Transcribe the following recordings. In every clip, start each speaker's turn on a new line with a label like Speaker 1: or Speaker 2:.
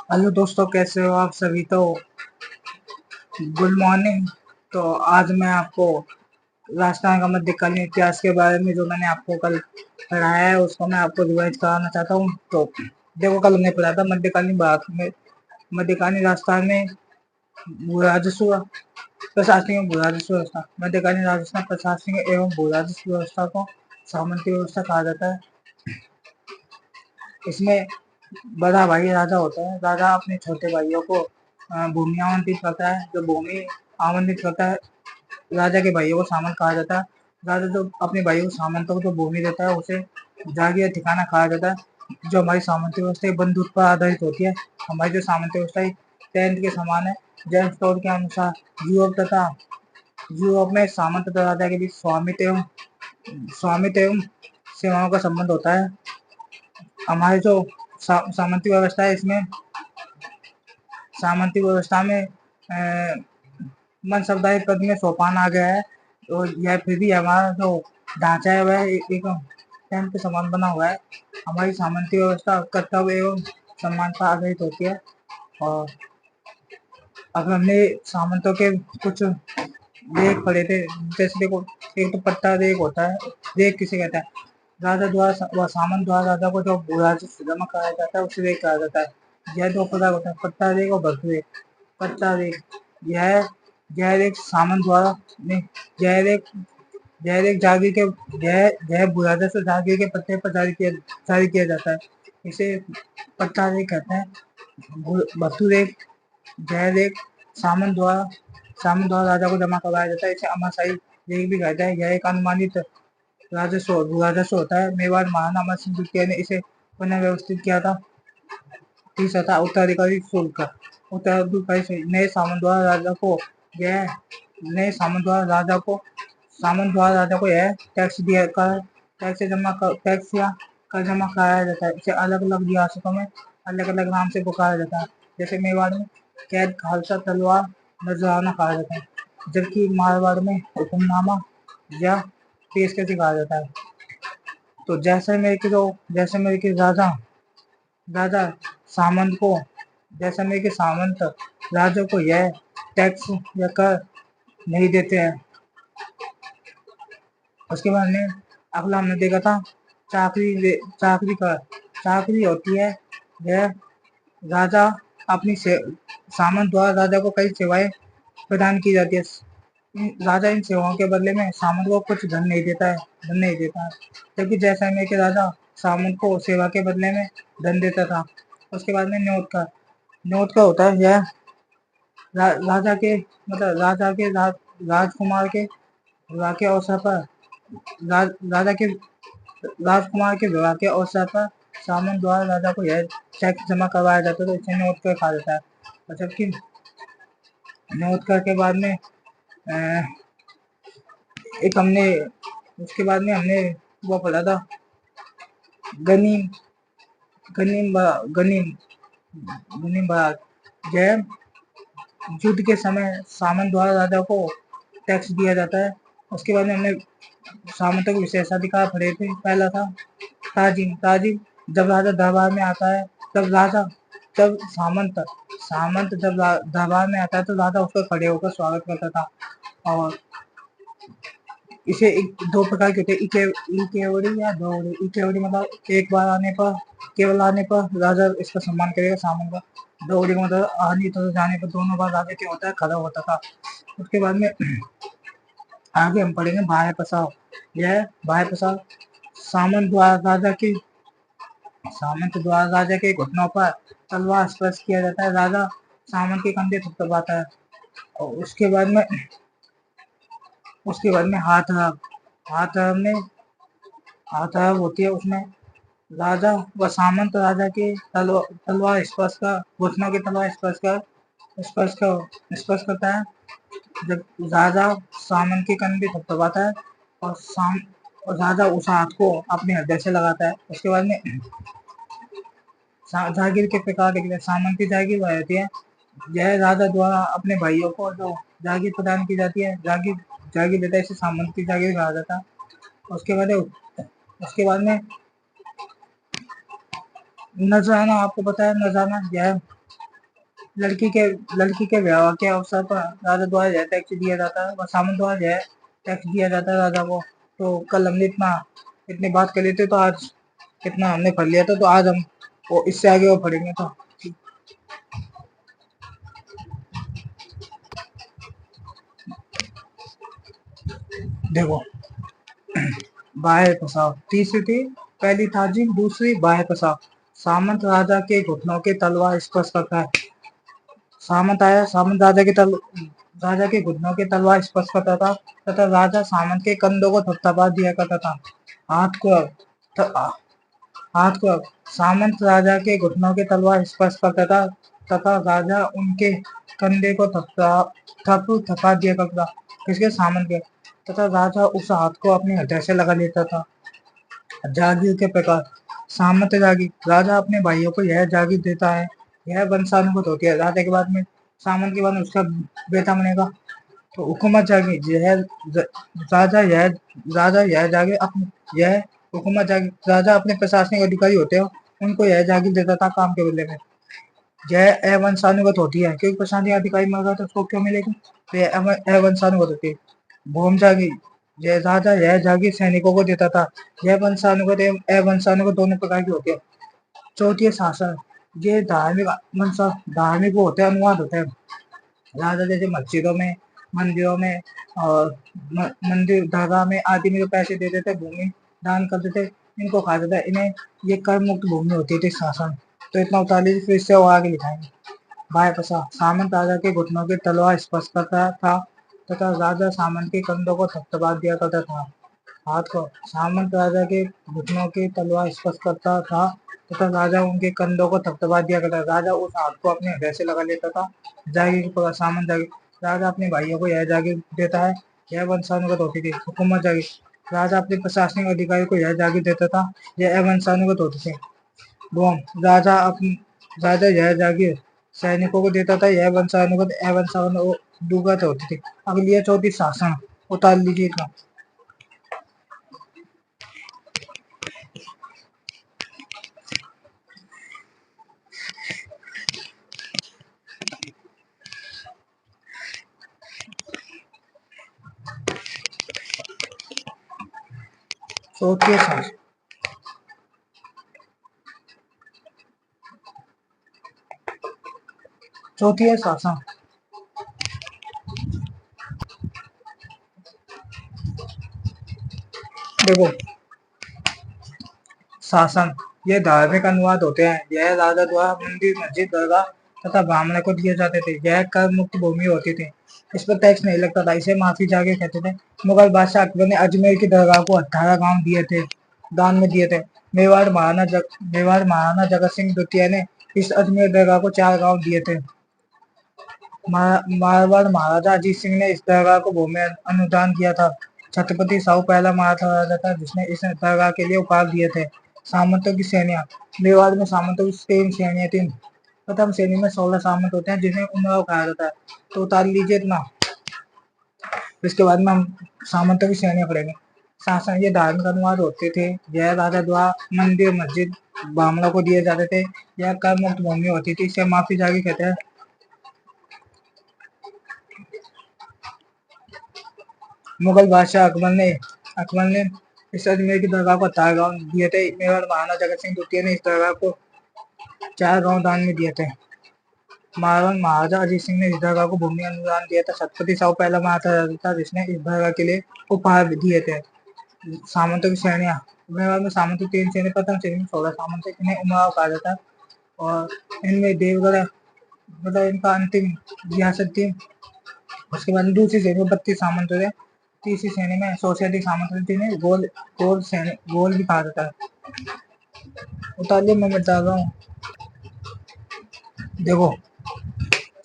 Speaker 1: Hello दोस्तों, कैसे हो आप सभी। तो गुड मॉर्निंग। तो आज मैं आपको राजस्थान का मध्यकालीन इतिहास के बारे में जो मैंने आपको कल पढ़ाया है उसको मैं आपको रिवाइज कराना चाहता हूँ। तो देखो, कल हमने पढ़ा था मध्यकालीन भारत में, मध्यकालीन राजस्थान में भू राजस्व प्रशासनिक एवं भू राजस्व व्यवस्था। मध्यकालीन राजस्थान प्रशासनिक एवं भू राजस्व व्यवस्था को सामंती व्यवस्था कहा जाता है। इसमें बड़ा भाई राजा होता है। राजा अपने छोटे भाइयों को भूमि आवंटित करता है। जो भूमि आवंटित करता है, राजा के भाइयों को सामंत कहा जाता है। राजा जो अपने भाइयों को सामंतों को जो भूमि देता है उसे जागीर ठिकाना कहा जाता है। जो हमारी सामंती व्यवस्था बंधुत्व पर आधारित होती है। हमारी जो सामंती व्यवस्था टेंथ के समान है। जेम्स टोड के अनुसार यूरोप में सामंत तथा राजा के बीच स्वामित्व एवं सेवाओं का संबंध होता है। हमारी जो सामंती व्यवस्था है, इसमें सामंती व्यवस्था में मन शब्दाई पद में सोपान आ गया है। तो यह फिर भी हमारा जो ढांचा है वह एक टेंथ के समान बना हुआ है। हमारी सामंती व्यवस्था कर्तव्य एवं सम्मान पर आधारित होती है। और अब हमने सामंतों के कुछ लेख पढ़े थे। जैसे देखो, एक तो पट्टा रेख होता है। रेख किसे कहता है? राजा द्वारा व सामंत द्वारा राजा को जो राजस्व जमा कराया जाता है उसे रेख कहा जाता है। यह दो प्रकार होता है, पट्टा रेख और भर्तु रेख। पट्टा रेख यह यह रेख सामंत द्वारा नहीं, यह रेख यह रेख जागीर के यह राजस्व जागीर के पट्टे पर जारी किया जाता है। इसे पट्टा रेख कहते हैं। भर्तु रेख यह रेख सामंत द्वारा राजा को जमा करवाया जाता है। इसे अमाशाही रेख भी कहते हैं। यह एक अनुमानित राजस्व होता है। मेवाड़ महाराणा अमर सिंह द्वितीय ने इसे पुनर्व्यवस्थित किया था। तीसरा था उत्तराधिकारी शुल्क। उत्तराधिकारी से नए सामंत द्वारा यह सामंत द्वारा राजा को यह टैक्स या कर जमा कराया जाता है। इसे अलग अलग रियासतों में अलग अलग नाम से पुकारा जाता है। जैसे मेवाड़ में कैद, खालसा, तलवार, नजराना कहा जाता है। जबकि मारवाड़ में हुक्मनामा या पेशकश कहा जाता है। तो जैसलमेर के राजा सामंत को जैसलमेर के सामंत राजा को यह टैक्स या कर नहीं देते हैं। उसके बाद में अगला हमने देखा था चाकरी का। चाकरी होती है, यह राजा सामंत द्वारा राजा को कई सेवाएं प्रदान की जाती है। राजा इन सेवाओं के बदले में सामंत को कुछ धन नहीं देता है। जबकि जैसलमेर के राजा सामंत को सेवा के बदले में धन देता था। उसके बाद में न्योत का होता है। यह राजा के राजकुमार के विवाह के अवसर पर राजा के राजकुमार के विवाह के अवसर पर सामंत द्वारा राजा को यह टैक्स जमा करवाया जाता है। तो इसे न्योत कर कहा जाता है। और जबकि न्योत कर के बाद में एक हमने उसके बाद में हमने वो पढ़ा था, गनीम गनीम गनीम गनीम बारात। यह युद्ध के समय सामंत द्वारा राजा को टैक्स दिया जाता है। उसके बाद में हमने सामंतों के विशेषाधिकार पढ़े थे। पहला था ताजिम। जब राजा दरबार में आता है जब सामंत जब दरबार में आता है तो राजा उसका खड़े होकर स्वागत करता था। और इसे दो प्रकार के होते हैं, इकेवड़ी या दोहरी। इकेवड़ी मतलब एक बार केवल आने पर राजा इसका सम्मान करेगा सामंत का। दोहरी का मतलब आने तो जाने पर दोनों बार राजा क्या होता है, खड़ा होता था। उसके बाद में आगे हम पढ़ेंगे भाई प्रसाद। यह भाई प्रसाद सामंत द्वारा राजा के घुटनों पर तलवार स्पर्श किया जाता है। राजा सामंत के कंधे थपथपाता है। और उसके बाद में हाथ होती है। उसमें राजा व सामंत राजा के तलवार स्पर्श का घुटनों की तलवार स्पर्श करता है। जब राजा सामंत के कंधे थपथपाता है और राजा उस हाथ को अपने हृदय से लगाता है। उसके बाद में जागीर के प्रकार देखते, सामंत की जागीर वह होती है। यह राजा द्वारा अपने भाइयों को जो जागीर प्रदान की जाती है, जागीर देता है, इसे सामंत की जागीर कहा जाता है। उसके बाद में नजराना। आपको पता है नजराना, यह लड़की के विवाह के अवसर पर राजा द्वारा यह टैक्स दिया जाता है व सामंत द्वारा यह टैक्स दिया जाता है राजा को। तो कल हमने इतनी बात कर लेते तो आज इतना हमने पढ़ लिया था, तो आज हम वो इससे आगे वो पढ़ेंगे। तो देखो, बाह्य प्रसाव तीसरी थी, पहली था जी, दूसरी बाह्य प्रसाव। सामंत राजा के घुटनों के तलवार स्पर्श करता है। सामंत आया, सामंत राजा के घुटनों के तलवार स्पर्श करता था तथा राजा सामंत के कंधों को थपथपा दिया करता था। हाथ को हाथ को सामंत राजा के घुटनों के तलवार स्पर्श करता था तथा राजा उनके कंधे को थपथपा दिया करता था, किसके, सामंत के, तथा राजा उस हाथ को अपने हृदय से लगा लेता था। जागीर के प्रकार, सामंत जागीर, राजा अपने भाइयों को यह जागीर देता है, यह वंशानुगत होती है। राजा के बाद में सामंत के बाद में उसका बेटा बनेगा। तो हुकूमत जागीर, राजा यह जागीर अपने यह हुकूमत जागीर, राजा अपने प्रशासनिक अधिकारी होते हैं उनको यह जागीर देता था काम के बदले में। यह अवंशानुगत होती है, क्योंकि प्रशासनिक अधिकारी मर गया तो उसको क्यों मिलेगी, तो यह अवंशानुगत होती है। भूम जागीर, यह राजा यह जागीर सैनिकों को देता था। यह वंशानुगत एवं अवंशानुगत दोनों प्रकार की होती है। चौथी है शासन, ये धार्मिक वो होते हैं, अनुवाद होते हैं। राजा जैसे मस्जिदों में, मंदिरों में और मंदिर दरगाह में आदि में जो पैसे देते थे, भूमि दान करते थे, इनको खा जाता है, इन्हें ये कर मुक्त भूमि होती थी शासन। तो इतना उतार लीजिए, फिर इससे वो आगे लिखाएंगे। बाह्य प्रसाव, सामंत राजा के घुटनों की तलवार स्पर्श करता था तथा राजा सामंत के कंधों को थपथपा दिया करता था। हाथ को, सामंत राजा के घुटनों की तलवार स्पर्श करता था तथा राजा उनके कंधों को थपथपा दिया करता था। राजा उस हाथ को अपने हृदय से लगा लेता था। जागीर पर सामंत जागीर, राजा अपने भाइयों को यह जागीर देता है, यह वंशानुगत होती थी। हुकूमत जागीर, राजा अपने प्रशासनिक अधिकारी को यह जागीर देता था, यह वंशानुगत होती थी। डोम, राजा यह जागीर सैनिकों को देता था, यह वंशानुगत अवंशानुगत होती थी। अगली है चौथी शासन, उतार लीजिए इतना। चौथी है शासन, चौथी है शासन। देखो, शासन ये धार्मिक अनुवाद होते हैं। यह राजा द्वारा मंदिर, मस्जिद, दरगाह तथा ब्राह्मण को दिए जाते थे। यह कर मुक्त भूमि होती थी, इस पर टैक्स नहीं लगता था, इसे माफी जाके कहते थे। मुगल बादशाह अकबर ने अजमेर की दरगाह को 18 गांव दिए थे, दान में दिए थे। मेवाड़ महाराणा जगत सिंह द्वितीय ने इस अजमेर दरगाह को 4 गांव दिए थे। मारवाड़ महाराजा अजीत सिंह ने इस दरगाह को भूमि अनुदान किया था। छत्रपति साहू पहला मराठा राजा था जिसने इस दरगाह के लिए उपहार दिए थे। सामंतों की श्रेणियां, मेवाड़ में सामंतों की 3 श्रेणियां थी। प्रथम श्रेणी में 16 सामंत होते हैं जिन्हें उमराव कहा जाता है। तो उतार लीजिए इतना, इसके बाद में हम सामंतों की श्रेणियां पढ़ेंगे। शासन ये धार्मिक अनुवाद होते थे। यह राजा द्वारा मंदिर, मस्जिद, ब्राह्मणों को दिए जाते थे। यह कर मुक्त भूमि होती थी, इसे माफी जागी कहते हैं। मुगल बादशाह अकबर ने इस अजमेर की दरगाह को 4 गांव दिए थे। मेवाड़ महाराणा जगत सिंह द्वितीय ने इस दरगाह को 4 गांव दान में दिए थे। मारवाड़ महाराजा अजीत सिंह ने इस दरगाह को भूमि अनुदान दिया था। छत्रपति साहू पहला मराठा राजा था जिसने इस दरगाह के लिए उपहार दिए थे। सामंतों की श्रेणियां, मेवाड़ में सामंत की 3 श्रेणी। प्रथम श्रेणी में 16 सामंत, इन्हें उमराव कहा जाता है और इनमें देवगढ़ मतलब इनका अंतिम रियासत थी। उसके बाद दूसरी श्रेणी में 32 सामंत थे। तीसरी श्रेणी में 100 से अधिक सामंत थे, जिन्हें गोल भी कहा जाता है। उतारिए, मैं बता रहा हूँ। देखो,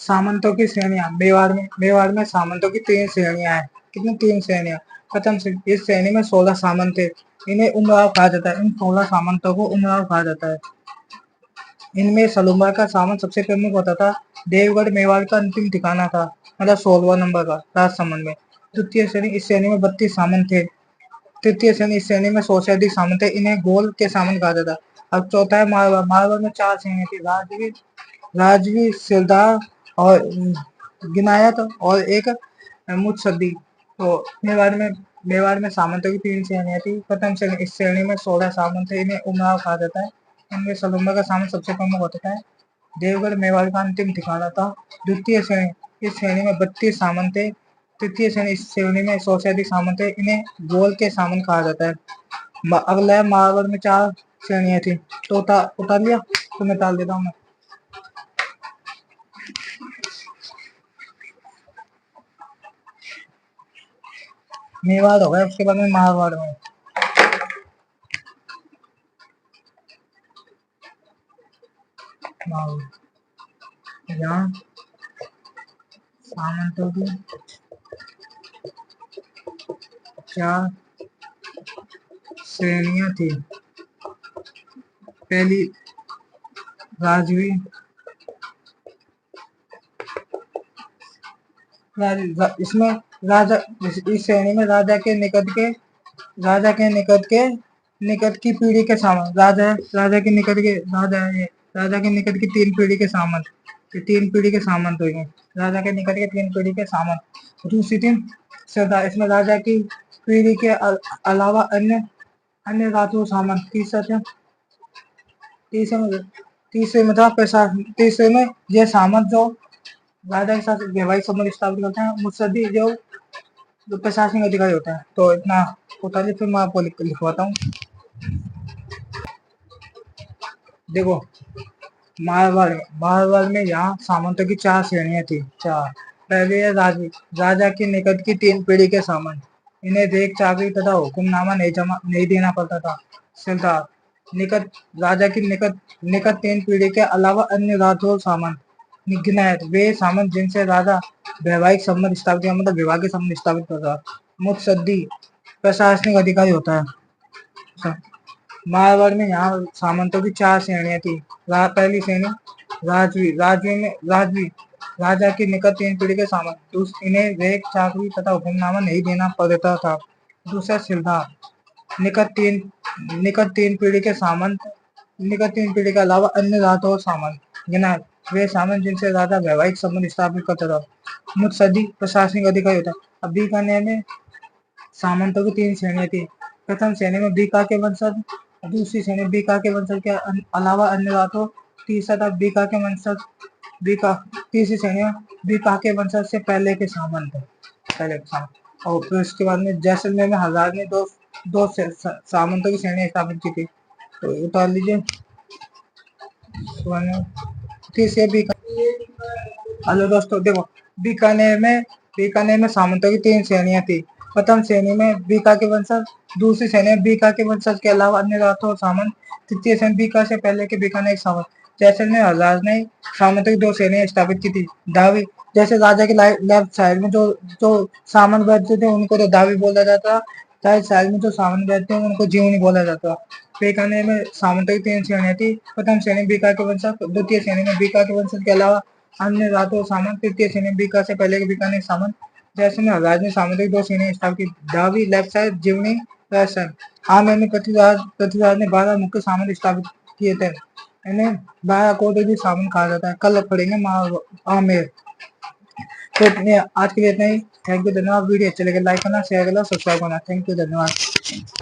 Speaker 1: सामंतों की श्रेणियां, मेवाड़ में सामंतों की 3 श्रेणियां हैं। कितनी, 3 श्रेणियां। प्रथम श्रेणी, इस श्रेणी में 16 सामंत थे, इन्हें उमराव कहा जाता है। इन 16 सामंतों को उमराव कहा जाता है। इनमें सलूमा का सामंत सबसे प्रमुख होता था। देवगढ़ मेवाड़ का अंतिम ठिकाना था, मतलब 16वां नंबर का राजसमंद में। द्वितीय श्रेणी, इस श्रेणी में 32 सामंत थे। तृतीय श्रेणी, इस श्रेणी में 100 से अधिक सामंत थे, इन्हें गोल के सामंत कहा जाता है। अब चौथा है मारवाड़। मारवाड़ में 4 श्रेणी थी, राजगीर, राजवी, सिरदार और गिनायत और एक मुत्सद्दी। तो मेवाड़ में सामंतों की 3 श्रेणियां थी। प्रथम श्रेणी, इस श्रेणी में 16 सामंत थे। इन्हें उमराव कहा जाता है। इनमें सलूम्बा का सामंत सबसे प्रमुख होता है। देवगढ़ मेवाड़ का अंतिम ठिकाना था। द्वितीय श्रेणी, इस श्रेणी में 32 सामंत थे। तृतीय श्रेणी, इस श्रेणी में 100 से अधिक सामंत थे। इन्हें गोल के सामंत कहा जाता है। अगला है मारवाड़ में 4 श्रेणियां थी। तो उतार लिया तो मैं डाल देता हूँ। मेवाड़ हो गया, उसके बाद में मारवाड़ में यहाँ सामंतों की 4 श्रेणियां थी। पहली राजवी, इसमें राजा, इस श्रेणी में राजा के निकट की पीढ़ी के सामंत, राजा के निकट के राजा के निकट की 3 पीढ़ी के सामंत, 3 पीढ़ी के सामंत हो गए। राजा के निकट के 3 पीढ़ी के सामंत। दूसरी थी सरदार, इसमें राजा की पीढ़ी के अलावा अन्य राजपूत सामंत। तीसरे में था प्रशासन। तीसरे में यह सामंत जो राजा के साथ वैवाहिक संबंध स्थापित करते हैं। मुत्सद्दी जो प्रशासनिक अधिकारी होता है। तो इतना उतारिए, फिर मैं आपको लिखवाता हूँ। देखो, मारवाड़ में यहाँ सामंतों की 4 श्रेणियां थी। 4। पहले है राजा के निकट की 3 पीढ़ी के सामंत। इन्हें रेख, चाबी तथा हुक्मनामा नहीं देना पड़ता था। सरदार, राजा की निकट 3 पीढ़ी के अलावा अन्य राजपूत सामंत। गिनायत, वे सामंत जिनसे राजा वैवाहिक संबंध स्थापित या मतलब विवाह के संबंध स्थापित करता। मुत्सद्दी, प्रशासनिक अधिकारी होता है। मारवाड़ में यहाँ सामंतों की 4 श्रेणियां थी। पहली श्रेणी राजवी, राजा की निकट 3 पीढ़ी के सामंत। इन्हें रेख, चाकरी तथा हुक्मनामा नहीं देना पड़ता था। दूसरा सिरदार, निकट तीन पीढ़ी के सामंत। निकट 3 पीढ़ी के अलावा अन्य राजपूत सामंत। गिनायत, वे सामंत जिनसे राजा वैवाहिक संबंध स्थापित करता था। मुत्सद्दी, प्रशासनिक अधिकारी होता है। अब बीकानेर में सामंतों की 3 श्रेणियां थी। प्रथम श्रेणी में बीका के वंशज। दूसरी श्रेणी बीका के वंशज के अलावा अन्य राजपूत। तीसरा था बीका के वंशज। तीसरी श्रेणी में बीका के वंशज से पहले के सामंत। और फिर उसके बाद में जैसलमेर में हजार ने दो सामंतों की श्रेणी स्थापित की थी। तो उतार लीजिए। तीसरे हेलो दोस्तों, देखो, बीकानेर में सामंतों की 3 श्रेणियां थी। प्रथम श्रेणी में बीका के वंशज। दूसरी श्रेणी में बीका के वंशज के अलावा अन्य राजपूत सामंत। तृतीय श्रेणी बीका से पहले के बीकानेर सामंत। जैसलमेर हजार ने सामंतों की 2 श्रेणियां स्थापित की थी। दावी, जैसे राजा के लेफ्ट साइड में जो सामंत बैठते थे उनको तो दावी बोला जाता। राइट साइड में जो सामंत बैठते हैं उनको जीवनी बोला जाता। बीकानेर में सामंतों की 3 श्रेणियां थी। प्रथम श्रेणी बीका के वंशज। द्वितीय श्रेणी में बीका के वंशज के अलावा अन्य राजपूत सामंत। तृतीय श्रेणी बीका से पहले के बीकानेर सामंत। जैसलमेर हजार ने सामंतों की 2 श्रेणियां स्थापित की। दावी लेफ्ट साइड, जीवनी राइट साइड। आमेर में पृथ्वीराज ने 12 मुख्य सामंत स्थापित किए थे। इन्हें 12 कोट भी सामंत कहा जाता है। कल पढ़ेंगे आमेर। तो आज के लिए इतना ही। थैंक यू, धन्यवाद। वीडियो अच्छे लगे लाइक करना, शेयर करना, सब्सक्राइब करना। थैंक यू, धन्यवाद।